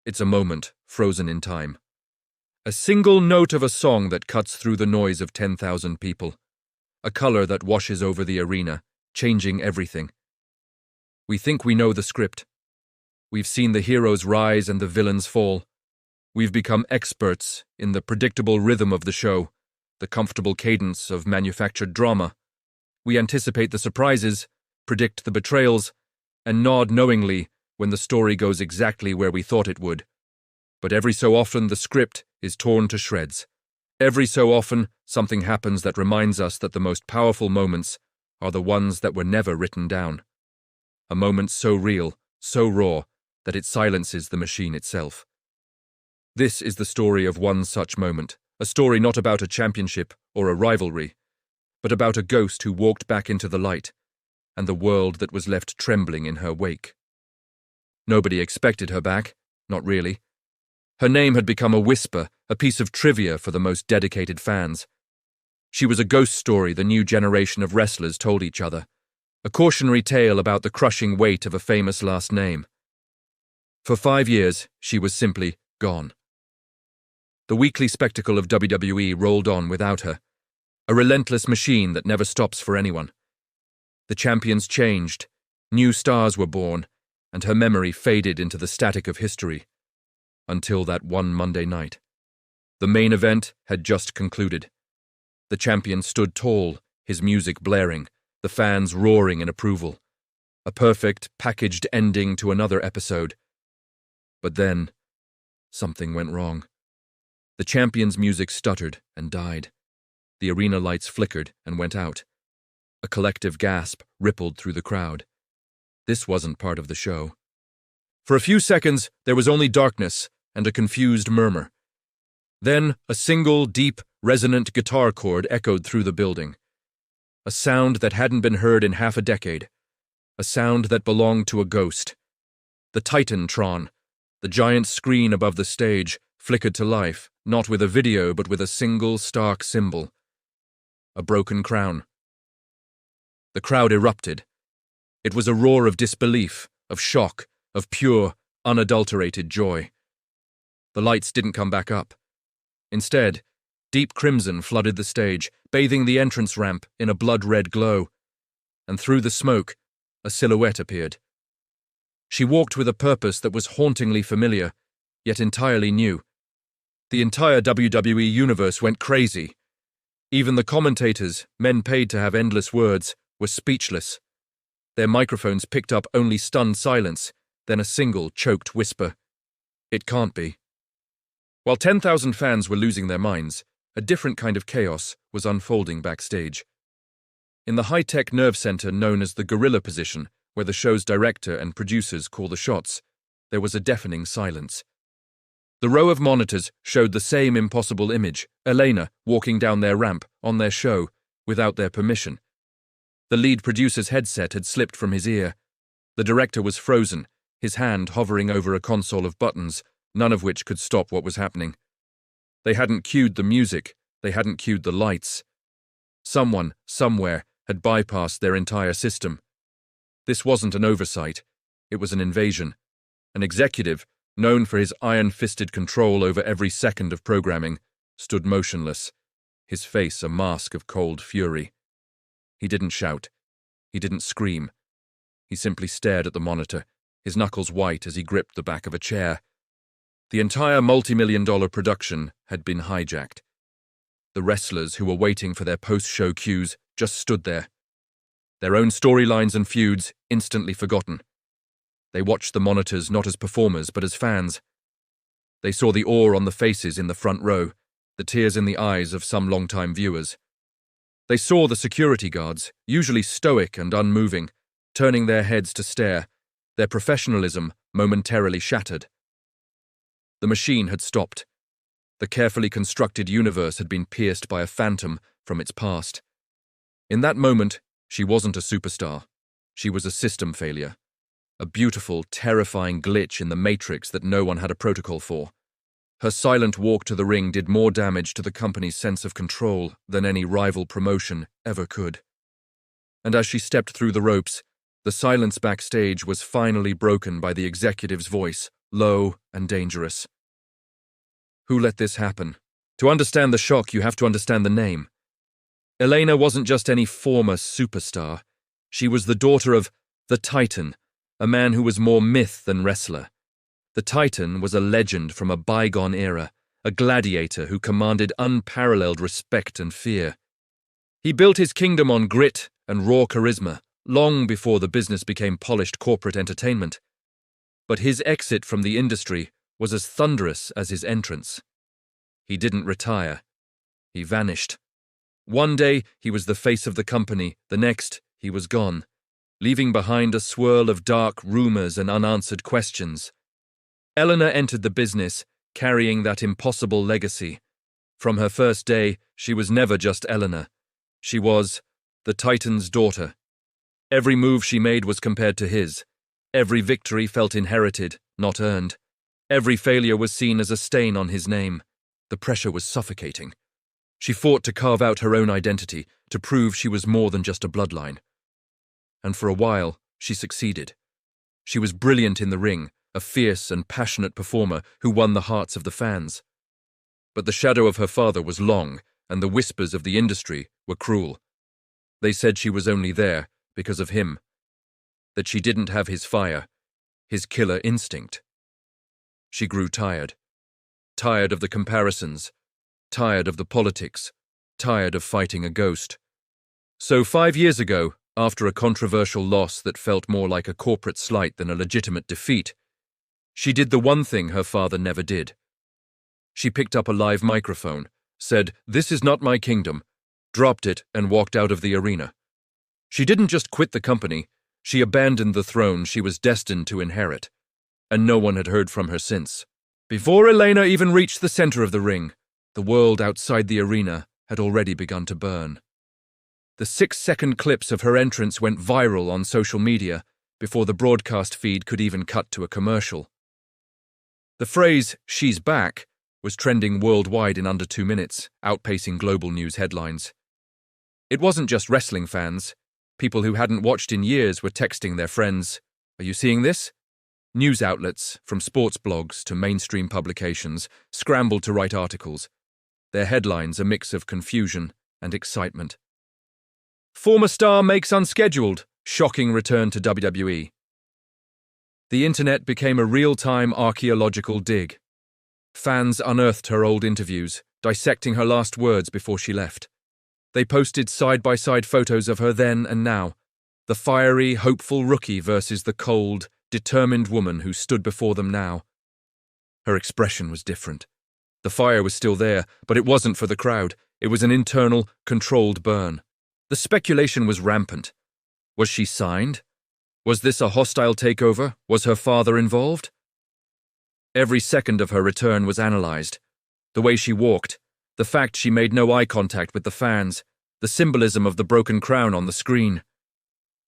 It's a moment frozen in time. A single note of a song that cuts through the noise of 10,000 people. A color that washes over the arena, changing everything. We think we know the script. We've seen the heroes rise and the villains fall. We've become experts in the predictable rhythm of the show, the comfortable cadence of manufactured drama. We anticipate the surprises, predict the betrayals, and nod knowingly when the story goes exactly where we thought it would. But every so often the script is torn to shreds. Every so often something happens that reminds us that the most powerful moments are the ones that were never written down. A moment so real, so raw, that it silences the machine itself. This is the story of one such moment, a story not about a championship or a rivalry, but about a ghost who walked back into the light, and the world that was left trembling in her wake. Nobody expected her back, not really. Her name had become a whisper, a piece of trivia for the most dedicated fans. She was a ghost story the new generation of wrestlers told each other, a cautionary tale about the crushing weight of a famous last name. For 5 years, she was simply gone. The weekly spectacle of WWE rolled on without her, a relentless machine that never stops for anyone. The champions changed, new stars were born, and her memory faded into the static of history. Until that one Monday night. The main event had just concluded. The champion stood tall, his music blaring, the fans roaring in approval. A perfect, packaged ending to another episode. But then, something went wrong. The champion's music stuttered and died. The arena lights flickered and went out. A collective gasp rippled through the crowd. This wasn't part of the show. For a few seconds, there was only darkness and a confused murmur. Then, a single, deep, resonant guitar chord echoed through the building. A sound that hadn't been heard in half a decade. A sound that belonged to a ghost. The Titantron, the giant screen above the stage, flickered to life, not with a video but with a single, stark symbol. A broken crown. The crowd erupted. It was a roar of disbelief, of shock, of pure, unadulterated joy. The lights didn't come back up. Instead, deep crimson flooded the stage, bathing the entrance ramp in a blood-red glow. And through the smoke, a silhouette appeared. She walked with a purpose that was hauntingly familiar, yet entirely new. The entire WWE Universe went crazy. Even the commentators, men paid to have endless words, were speechless. Their microphones picked up only stunned silence, then a single, choked whisper. It can't be. While 10,000 fans were losing their minds, a different kind of chaos was unfolding backstage. In the high-tech nerve center known as the gorilla position, where the show's director and producers call the shots, there was a deafening silence. The row of monitors showed the same impossible image, Elena walking down their ramp, on their show, without their permission. The lead producer's headset had slipped from his ear. The director was frozen, his hand hovering over a console of buttons, none of which could stop what was happening. They hadn't cued the music, they hadn't cued the lights. Someone, somewhere, had bypassed their entire system. This wasn't an oversight, it was an invasion. An executive, known for his iron-fisted control over every second of programming, stood motionless, his face a mask of cold fury. He didn't shout. He didn't scream. He simply stared at the monitor, his knuckles white as he gripped the back of a chair. The entire multi-million-dollar production had been hijacked. The wrestlers who were waiting for their post-show cues just stood there. Their own storylines and feuds instantly forgotten. They watched the monitors not as performers but as fans. They saw the awe on the faces in the front row, the tears in the eyes of some long-time viewers. They saw the security guards, usually stoic and unmoving, turning their heads to stare, their professionalism momentarily shattered. The machine had stopped. The carefully constructed universe had been pierced by a phantom from its past. In that moment, she wasn't a superstar. She was a system failure. A beautiful, terrifying glitch in the matrix that no one had a protocol for. Her silent walk to the ring did more damage to the company's sense of control than any rival promotion ever could. And as she stepped through the ropes, the silence backstage was finally broken by the executive's voice, low, and dangerous. Who let this happen? To understand the shock, you have to understand the name. Elena wasn't just any former superstar. She was the daughter of the Titan, a man who was more myth than wrestler. The Titan was a legend from a bygone era, a gladiator who commanded unparalleled respect and fear. He built his kingdom on grit and raw charisma, long before the business became polished corporate entertainment. But his exit from the industry was as thunderous as his entrance. He didn't retire. He vanished. One day, he was the face of the company. The next, he was gone, leaving behind a swirl of dark rumors and unanswered questions. Eleanor entered the business, carrying that impossible legacy. From her first day, she was never just Eleanor. She was the Titan's daughter. Every move she made was compared to his. Every victory felt inherited, not earned. Every failure was seen as a stain on his name. The pressure was suffocating. She fought to carve out her own identity, to prove she was more than just a bloodline. And for a while, she succeeded. She was brilliant in the ring, a fierce and passionate performer who won the hearts of the fans. But the shadow of her father was long, and the whispers of the industry were cruel. They said she was only there because of him, that she didn't have his fire, his killer instinct. She grew tired. Tired of the comparisons, tired of the politics, tired of fighting a ghost. So 5 years ago, after a controversial loss that felt more like a corporate slight than a legitimate defeat, she did the one thing her father never did. She picked up a live microphone, said, "This is not my kingdom," dropped it, and walked out of the arena. She didn't just quit the company, she abandoned the throne she was destined to inherit, and no one had heard from her since. Before Elena even reached the center of the ring, the world outside the arena had already begun to burn. The 6-second clips of her entrance went viral on social media before the broadcast feed could even cut to a commercial. The phrase, "she's back," was trending worldwide in under 2 minutes, outpacing global news headlines. It wasn't just wrestling fans. People who hadn't watched in years were texting their friends, "Are you seeing this?" News outlets, from sports blogs to mainstream publications, scrambled to write articles, their headlines a mix of confusion and excitement. Former star makes unscheduled, shocking return to WWE. The internet became a real-time archaeological dig. Fans unearthed her old interviews, dissecting her last words before she left. They posted side-by-side photos of her then and now, the fiery, hopeful rookie versus the cold, determined woman who stood before them now. Her expression was different. The fire was still there, but it wasn't for the crowd. It was an internal, controlled burn. The speculation was rampant. Was she signed? Was this a hostile takeover? Was her father involved? Every second of her return was analyzed. The way she walked, the fact she made no eye contact with the fans, the symbolism of the broken crown on the screen.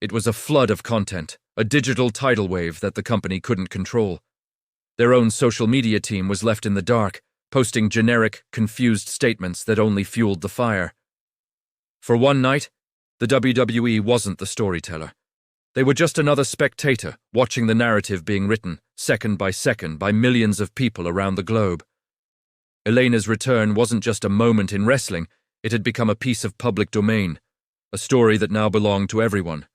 It was a flood of content, a digital tidal wave that the company couldn't control. Their own social media team was left in the dark, posting generic, confused statements that only fueled the fire. For one night, the WWE wasn't the storyteller. They were just another spectator, watching the narrative being written, second, by millions of people around the globe. Elena's return wasn't just a moment in wrestling, it had become a piece of public domain, a story that now belonged to everyone.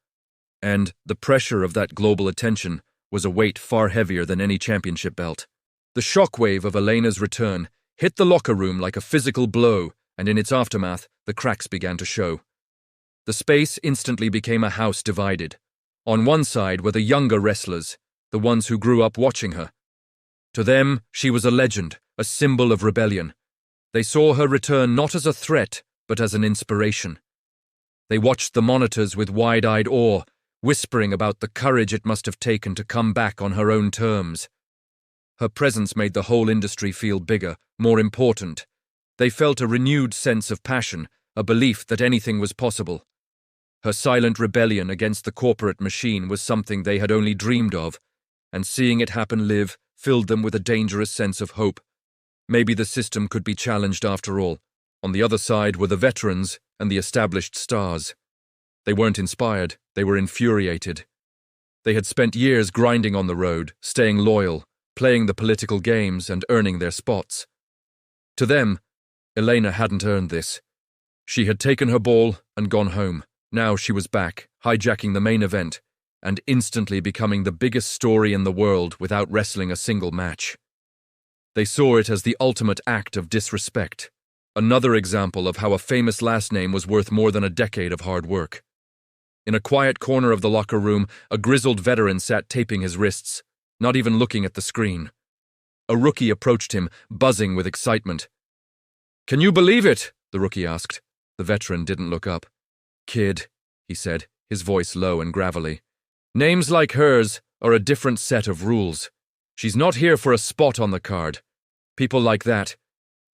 And the pressure of that global attention was a weight far heavier than any championship belt. The shockwave of Elena's return hit the locker room like a physical blow, and in its aftermath, the cracks began to show. The space instantly became a house divided. On one side were the younger wrestlers, the ones who grew up watching her. To them, she was a legend, a symbol of rebellion. They saw her return not as a threat, but as an inspiration. They watched the monitors with wide-eyed awe, whispering about the courage it must have taken to come back on her own terms. Her presence made the whole industry feel bigger, more important. They felt a renewed sense of passion, a belief that anything was possible. Her silent rebellion against the corporate machine was something they had only dreamed of, and seeing it happen live filled them with a dangerous sense of hope. Maybe the system could be challenged after all. On the other side were the veterans and the established stars. They weren't inspired, they were infuriated. They had spent years grinding on the road, staying loyal, playing the political games and earning their spots. To them, Elena hadn't earned this. She had taken her ball and gone home. Now she was back, hijacking the main event, and instantly becoming the biggest story in the world without wrestling a single match. They saw it as the ultimate act of disrespect, another example of how a famous last name was worth more than a decade of hard work. In a quiet corner of the locker room, a grizzled veteran sat taping his wrists, not even looking at the screen. A rookie approached him, buzzing with excitement. "Can you believe it?" the rookie asked. The veteran didn't look up. "Kid," he said, his voice low and gravelly. "Names like hers are a different set of rules. She's not here for a spot on the card. People like that,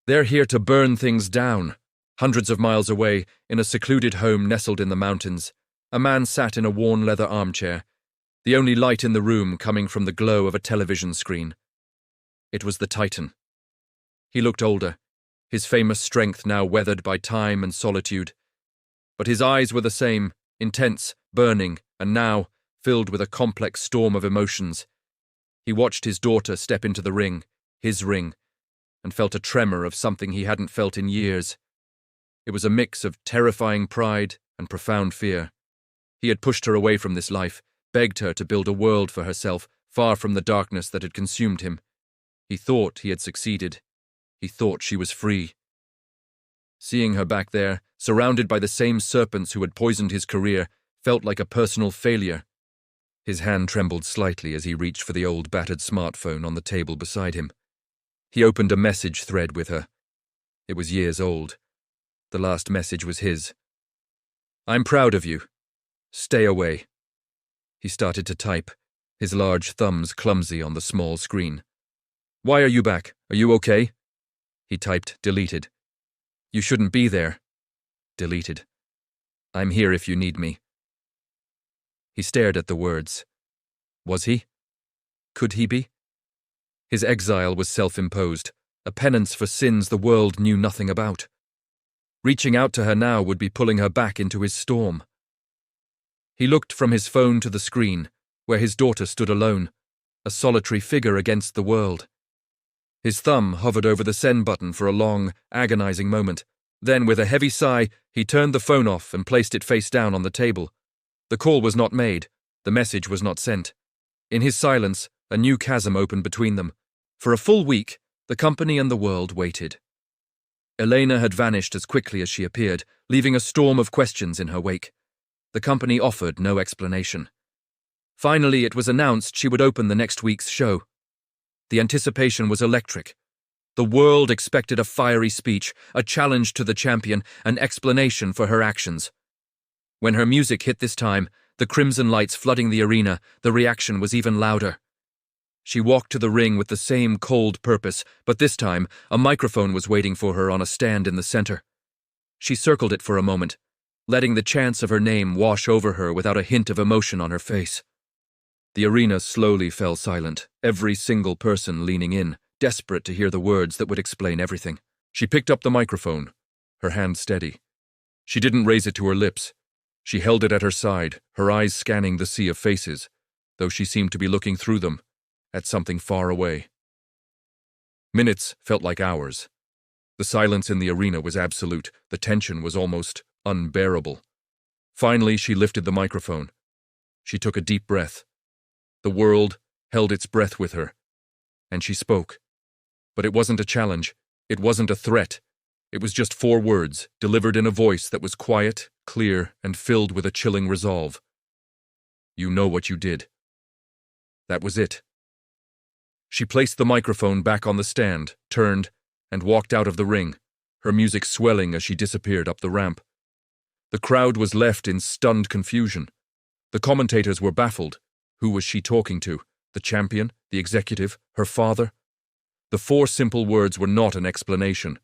they're here to burn things down." Hundreds of miles away, in a secluded home nestled in the mountains, a man sat in a worn leather armchair, the only light in the room coming from the glow of a television screen. It was the Titan. He looked older, his famous strength now weathered by time and solitude. But his eyes were the same, intense, burning, and now filled with a complex storm of emotions. He watched his daughter step into the ring, his ring, and felt a tremor of something he hadn't felt in years. It was a mix of terrifying pride and profound fear. He had pushed her away from this life, begged her to build a world for herself, far from the darkness that had consumed him. He thought he had succeeded. He thought she was free. Seeing her back there, surrounded by the same serpents who had poisoned his career, felt like a personal failure. His hand trembled slightly as he reached for the old battered smartphone on the table beside him. He opened a message thread with her. It was years old. The last message was his. "I'm proud of you. Stay away." He started to type, his large thumbs clumsy on the small screen. "Why are you back? Are you okay?" He typed, deleted. "You shouldn't be there." Deleted. "I'm here if you need me." He stared at the words. Was he? Could he be? His exile was self-imposed, a penance for sins the world knew nothing about. Reaching out to her now would be pulling her back into his storm. He looked from his phone to the screen, where his daughter stood alone, a solitary figure against the world. His thumb hovered over the send button for a long, agonizing moment. Then, with a heavy sigh, he turned the phone off and placed it face down on the table. The call was not made. The message was not sent. In his silence, a new chasm opened between them. For a full week, the company and the world waited. Elena had vanished as quickly as she appeared, leaving a storm of questions in her wake. The company offered no explanation. Finally, it was announced she would open the next week's show. The anticipation was electric. The world expected a fiery speech, a challenge to the champion, an explanation for her actions. When her music hit this time, the crimson lights flooding the arena, the reaction was even louder. She walked to the ring with the same cold purpose, but this time, a microphone was waiting for her on a stand in the center. She circled it for a moment, letting the chants of her name wash over her without a hint of emotion on her face. The arena slowly fell silent, every single person leaning in, desperate to hear the words that would explain everything. She picked up the microphone, her hand steady. She didn't raise it to her lips. She held it at her side, her eyes scanning the sea of faces, though she seemed to be looking through them, at something far away. Minutes felt like hours. The silence in the arena was absolute. The tension was almost unbearable. Finally, she lifted the microphone. She took a deep breath. The world held its breath with her, and she spoke. But it wasn't a challenge. It wasn't a threat. It was just 4 words, delivered in a voice that was quiet, clear, and filled with a chilling resolve. "You know what you did." That was it. She placed the microphone back on the stand, turned, and walked out of the ring, her music swelling as she disappeared up the ramp. The crowd was left in stunned confusion. The commentators were baffled. Who was she talking to? The champion? The executive? Her father? The 4 simple words were not an explanation.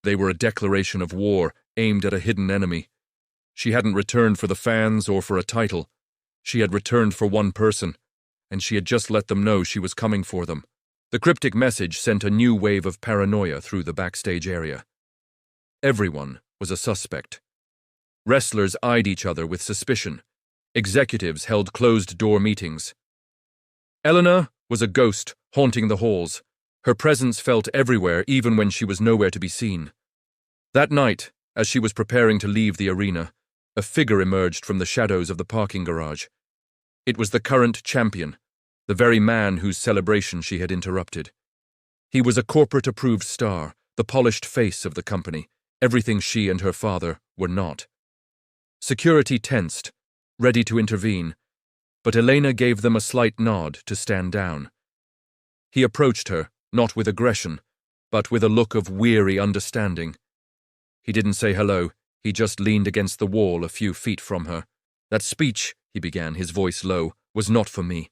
They were a declaration of war aimed at a hidden enemy. She hadn't returned for the fans or for a title. She had returned for one person, and she had just let them know she was coming for them. The cryptic message sent a new wave of paranoia through the backstage area. Everyone was a suspect. Wrestlers eyed each other with suspicion. Executives held closed-door meetings. Elena was a ghost haunting the halls. Her presence felt everywhere, even when she was nowhere to be seen. That night, as she was preparing to leave the arena, a figure emerged from the shadows of the parking garage. It was the current champion, the very man whose celebration she had interrupted. He was a corporate-approved star, the polished face of the company, everything she and her father were not. Security tensed, ready to intervene, but Elena gave them a slight nod to stand down. He approached her, not with aggression, but with a look of weary understanding. He didn't say hello, he just leaned against the wall a few feet from her. "That speech," he began, his voice low, "was not for me."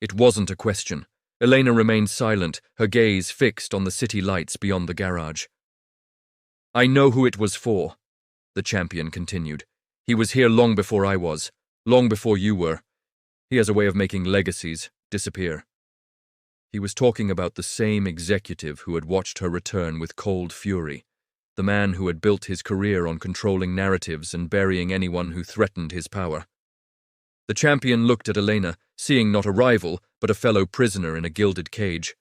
It wasn't a question. Elena remained silent, her gaze fixed on the city lights beyond the garage. "I know who it was for," the champion continued. "He was here long before I was, long before you were. He has a way of making legacies disappear." He was talking about the same executive who had watched her return with cold fury, the man who had built his career on controlling narratives and burying anyone who threatened his power. The champion looked at Elena, seeing not a rival, but a fellow prisoner in a gilded cage.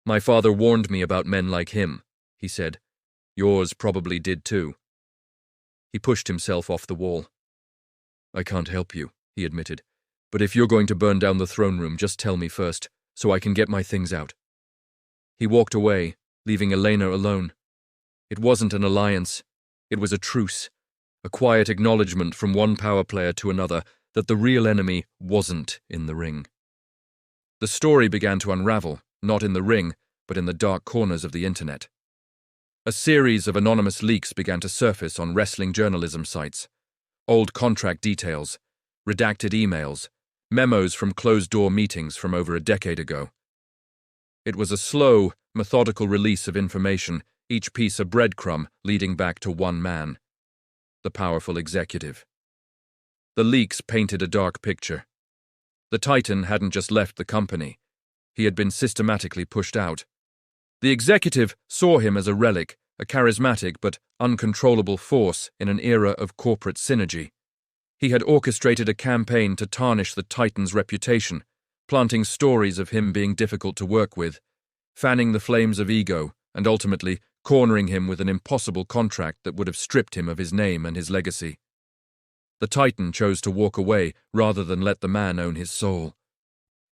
"My father warned me about men like him," he said. "Yours probably did too." He pushed himself off the wall. "I can't help you," he admitted, "but if you're going to burn down the throne room, just tell me first, so I can get my things out." He walked away, leaving Elena alone. It wasn't an alliance. It was a truce, a quiet acknowledgement from one power player to another that the real enemy wasn't in the ring. The story began to unravel, not in the ring, but in the dark corners of the internet. A series of anonymous leaks began to surface on wrestling journalism sites. Old contract details, redacted emails, memos from closed-door meetings from over a decade ago. It was a slow, methodical release of information, each piece a breadcrumb leading back to one man, the powerful executive. The leaks painted a dark picture. The Titan hadn't just left the company. He had been systematically pushed out. The executive saw him as a relic, a charismatic but uncontrollable force in an era of corporate synergy. He had orchestrated a campaign to tarnish the Titan's reputation, planting stories of him being difficult to work with, fanning the flames of ego, and ultimately cornering him with an impossible contract that would have stripped him of his name and his legacy. The Titan chose to walk away rather than let the man own his soul.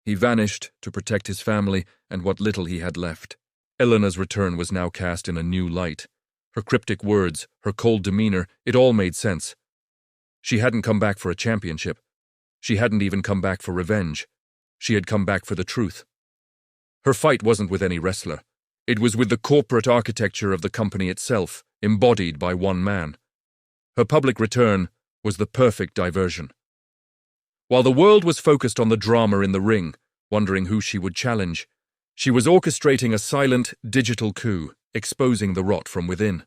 He vanished to protect his family and what little he had left. Elena's return was now cast in a new light. Her cryptic words, her cold demeanor, it all made sense. She hadn't come back for a championship. She hadn't even come back for revenge. She had come back for the truth. Her fight wasn't with any wrestler. It was with the corporate architecture of the company itself, embodied by one man. Her public return was the perfect diversion. While the world was focused on the drama in the ring, wondering who she would challenge, she was orchestrating a silent, digital coup, exposing the rot from within.